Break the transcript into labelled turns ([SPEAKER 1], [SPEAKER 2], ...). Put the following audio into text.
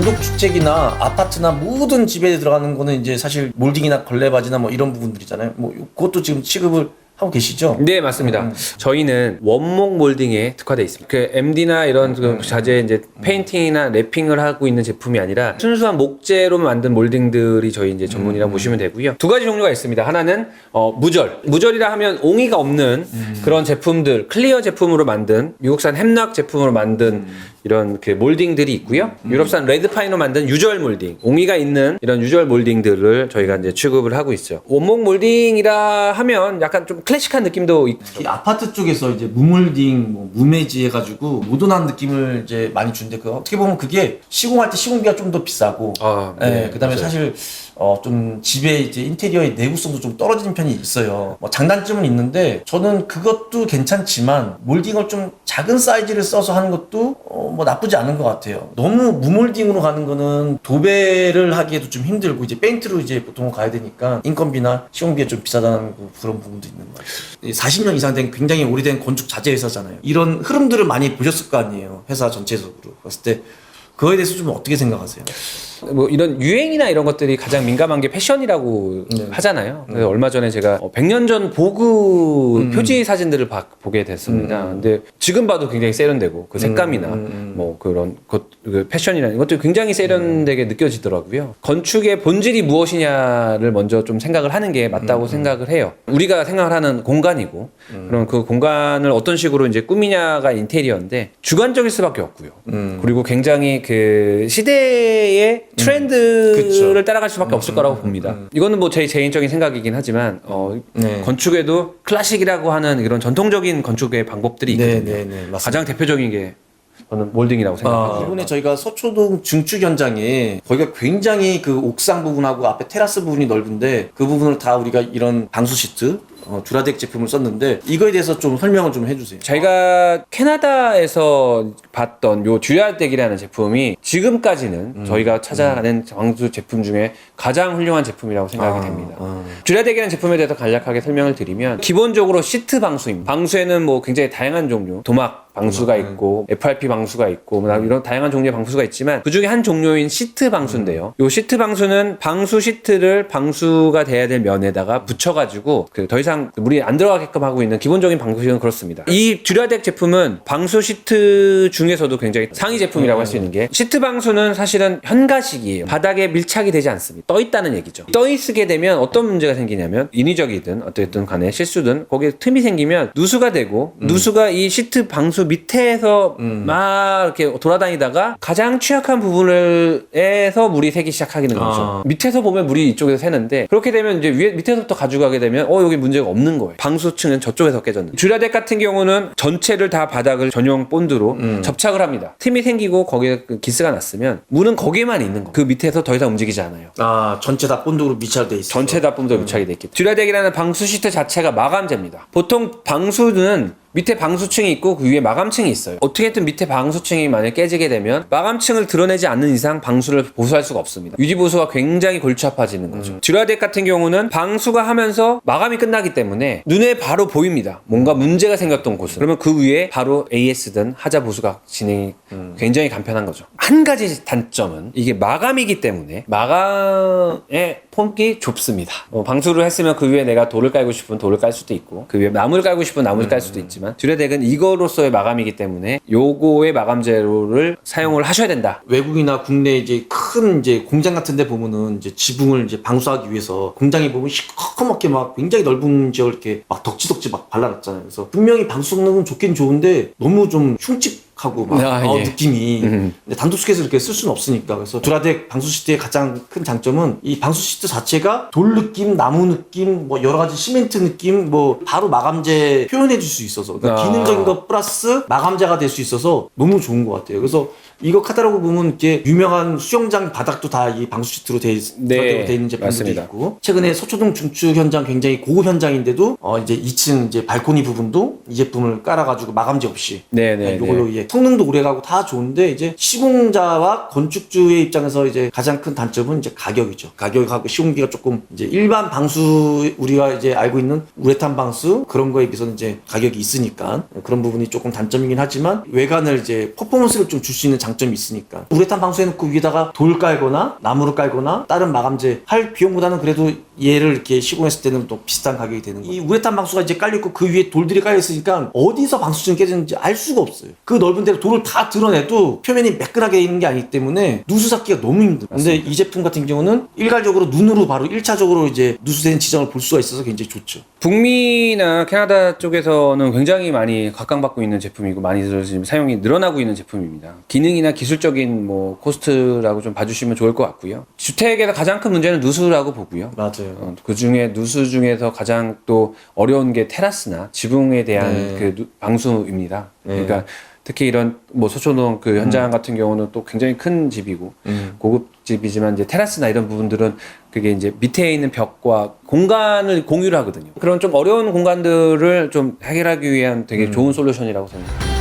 [SPEAKER 1] 단독주택이나 아파트나 모든 집에 들어가는 거는 이제 사실 몰딩이나 걸레바지나 뭐 이런 부분들이잖아요. 뭐 그것도 지금 취급을 하고 계시죠?
[SPEAKER 2] 네, 맞습니다. 저희는 원목 몰딩에 특화되어 있습니다. 그 MD나 이런 그 자재 이제 페인팅이나 랩핑을 하고 있는 제품이 아니라 순수한 목재로 만든 몰딩들이 저희 이제 전문이라고 보시면 되고요. 두 가지 종류가 있습니다. 하나는 무절. 무절이라 하면 옹이가 없는 그런 제품들, 클리어 제품으로 만든 미국산 햄락 제품으로 만든 이런 그 몰딩들이 있고요. 유럽산 레드파인으로 만든 유절 몰딩, 옹이가 있는 이런 유절 몰딩들을 저희가 이제 취급을 하고 있죠. 원목 몰딩이라 하면 약간 좀 클래식한 느낌도 있죠.
[SPEAKER 1] 이 아파트 쪽에서 이제 무몰딩, 뭐 무매지 해가지고 모던한 느낌을 이제 많이 주는데 그 어떻게 보면 그게 시공할 때 시공비가 좀 더 비싸고,
[SPEAKER 2] 네,
[SPEAKER 1] 그다음에
[SPEAKER 2] 맞아요.
[SPEAKER 1] 사실 좀 집에 이제 인테리어의 내구성도 좀 떨어지는 편이 있어요. 뭐 장단점은 있는데 저는 그것도 괜찮지만 몰딩을 좀 작은 사이즈를 써서 하는 것도 뭐 나쁘지 않은 것 같아요. 너무 무몰딩으로 가는 거는 도배를 하기에도 좀 힘들고 이제 페인트로 이제 보통 가야 되니까 인건비나 시공비가 좀 비싸다는 그런 부분도 있는 것 같아요. 40년 이상 된 굉장히 오래된 건축 자재 회사잖아요. 이런 흐름들을 많이 보셨을 거 아니에요. 회사 전체적으로 봤을 때 그거에 대해서 좀 어떻게 생각하세요?
[SPEAKER 2] 뭐 이런 유행이나 이런 것들이 가장 민감한 게 패션이라고 하잖아요. 그래서 얼마 전에 제가 100년 전 보그 표지 사진들을 보게 됐습니다. 근데 지금 봐도 굉장히 세련되고 그 색감이나 뭐 그런 그 패션이라는 것들이 굉장히 세련되게 느껴지더라고요. 건축의 본질이 무엇이냐를 먼저 좀 생각을 하는 게 맞다고 생각을 해요. 우리가 생각을 하는 공간이고 그럼 그 공간을 어떤 식으로 이제 꾸미냐가 인테리어인데 주관적일 수밖에 없고요. 그리고 굉장히 그 시대의 트렌드를 따라갈 수밖에 없을 거라고 봅니다. 이거는 뭐 제 개인적인 생각이긴 하지만 건축에도 클래식이라고 하는 이런 전통적인 건축의 방법들이 있거든요. 가장 대표적인 게 저는 몰딩이라고 생각합니다.
[SPEAKER 1] 이번에 저희가 서초동 증축 현장에 거기가 굉장히 그 옥상 부분하고 앞에 테라스 부분이 넓은데 그 부분을 다 우리가 이런 방수 시트 듀라덱 제품을 썼는데 이거에 대해서 좀 설명을 좀 해주세요.
[SPEAKER 2] 저희가 캐나다에서 봤던 요 듀라덱이라는 제품이 지금까지는 저희가 찾아가는 방수 제품 중에 가장 훌륭한 제품이라고 생각이 됩니다. 듀라덱이라는 제품에 대해서 간략하게 설명을 드리면 기본적으로 시트 방수입니다. 방수에는 뭐 굉장히 다양한 종류, 도막 방수가 있고 FRP 방수가 있고 이런 다양한 종류의 방수가 있지만 그 중에 한 종류인 시트 방수인데요. 요 시트 방수는 방수 시트를 방수가 돼야 될 면에다가 붙여가지고 더 이상 물이 안 들어가게끔 하고 있는 기본적인 방수는 그렇습니다. 이 듀라덱 제품은 방수 시트 중에서도 굉장히 상위 제품이라고 할 수 있는 게 시트 방수는 사실은 현가식이에요. 바닥에 밀착이 되지 않습니다. 떠 있다는 얘기죠. 떠 있게 되면 어떤 문제가 생기냐면 인위적이든 어쨌든 간에 실수든 거기에 틈이 생기면 누수가 되고 누수가 이 시트 방수 밑에서 막 이렇게 돌아다니다가 가장 취약한 부분에서 물이 새기 시작하기는 거죠. 밑에서 보면 물이 이쪽에서 새는데 그렇게 되면 이제 밑에서부터 가져가게 되면 여기 문제가 없는 거예요. 방수층은 저쪽에서 깨졌는데 듀라덱 같은 경우는 전체를 다 바닥을 전용 본드로 접착을 합니다. 틈이 생기고 거기에 기스가 났으면 물은 거기에만 있는 거예요. 그 밑에서 더 이상 움직이지 않아요.
[SPEAKER 1] 전체 다 본드로 밀착돼 있어요.
[SPEAKER 2] 전체 다 본드로 밀착이 돼 있기 때문에 듀라덱이라는 방수 시트 자체가 마감재입니다. 보통 방수는 밑에 방수층이 있고 그 위에 마감층이 있어요. 어떻게든 밑에 방수층이 만약 깨지게 되면 마감층을 드러내지 않는 이상 방수를 보수할 수가 없습니다. 유지보수가 굉장히 골치 아파지는 거죠. 듀라덱 같은 경우는 방수가 하면서 마감이 끝나기 때문에 눈에 바로 보입니다. 뭔가 문제가 생겼던 곳은. 그러면 그 위에 바로 AS든 하자 보수가 진행이 굉장히 간편한 거죠. 한 가지 단점은 이게 마감이기 때문에 마감의 폭이 좁습니다. 방수를 했으면 그 위에 내가 돌을 깔고 싶으면 돌을 깔 수도 있고 그 위에 나무를 깔고 싶으면 나무를 깔 수도 있지만 듀라덱은 이거로서의 마감이기 때문에 요거의 마감 재료를 사용을 하셔야 된다.
[SPEAKER 1] 외국이나 국내 이제 큰 이제 공장 같은 데 보면은 이제 지붕을 이제 방수하기 위해서 공장에 보면 시커멓게 막 굉장히 넓은 지역을 이렇게 막 덕지덕지 막 발라놨잖아요. 그래서 분명히 방수 성능은 좋긴 좋은데 너무 좀 흉측하고 막 느낌이 근데 단독수에서 이렇게 쓸 수는 없으니까. 그래서 듀라덱 방수 시트의 가장 큰 장점은 이 방수 시트 자체가 돌 느낌, 나무 느낌, 뭐 여러 가지 시멘트 느낌, 뭐 바로 마감재 표현해 줄 수 있어서 그러니까 기능적인 것 플러스 마감재가 될 수 있어서 너무 좋은 것 같아요. 그래서 이거 카탈로그 보면 이렇게 유명한 수영장 바닥도 다 이 방수 시트로 돼 있는 제품들이
[SPEAKER 2] 맞습니다.
[SPEAKER 1] 있고 최근에 서초동 중축 현장 굉장히 고급 현장인데도 이제 2층 이제 발코니 부분도 이 제품을 깔아가지고 마감재 없이 이걸로 이제 성능도 오래가고 다 좋은데 이제 시공자와 건축주의 입장에서 이제 가장 큰 단점은 이제 가격이죠. 가격하고 시공비가 조금 이제 일반 방수 우리가 이제 알고 있는 우레탄 방수 그런 거에 비해서는 이제 가격이 있으니까 그런 부분이 조금 단점이긴 하지만 외관을 이제 퍼포먼스를 좀 줄 수 있는 장점이 있으니까 우레탄 방수에는 그 위에다가 돌 깔거나 나무를 깔거나 다른 마감재 할 비용보다는 그래도 얘를 이렇게 시공했을 때는 또 비슷한 가격이 되는 거예요. 이 우레탄 방수가 이제 깔려있고 그 위에 돌들이 깔려있으니까 어디서 방수층이 깨졌는지 알 수가 없어요. 그 넓은 데로 돌을 다 드러내도 표면이 매끈하게 있는 게 아니기 때문에 누수 잡기가 너무 힘들어요. 근데 이 제품 같은 경우는 일괄적으로 눈으로 바로 1차적으로 이제 누수된 지점을 볼 수가 있어서 굉장히 좋죠.
[SPEAKER 2] 북미나 캐나다 쪽에서는 굉장히 많이 각광받고 있는 제품이고 많이 지금 사용이 늘어나고 있는 제품입니다. 기능이나 기술적인 뭐 코스트라고 좀 봐주시면 좋을 것 같고요. 주택에서 가장 큰 문제는 누수라고 보고요.
[SPEAKER 1] 맞아요.
[SPEAKER 2] 그 중에 누수 중에서 가장 또 어려운 게 테라스나 지붕에 대한
[SPEAKER 1] 네.
[SPEAKER 2] 그 방수입니다.
[SPEAKER 1] 네.
[SPEAKER 2] 그러니까 특히 이런 뭐 서초동 그 현장 같은 경우는 또 굉장히 큰 집이고 고급 집이지만 이제 테라스나 이런 부분들은 그게 이제 밑에 있는 벽과 공간을 공유를 하거든요. 그런 좀 어려운 공간들을 좀 해결하기 위한 되게 좋은 솔루션이라고 생각합니다.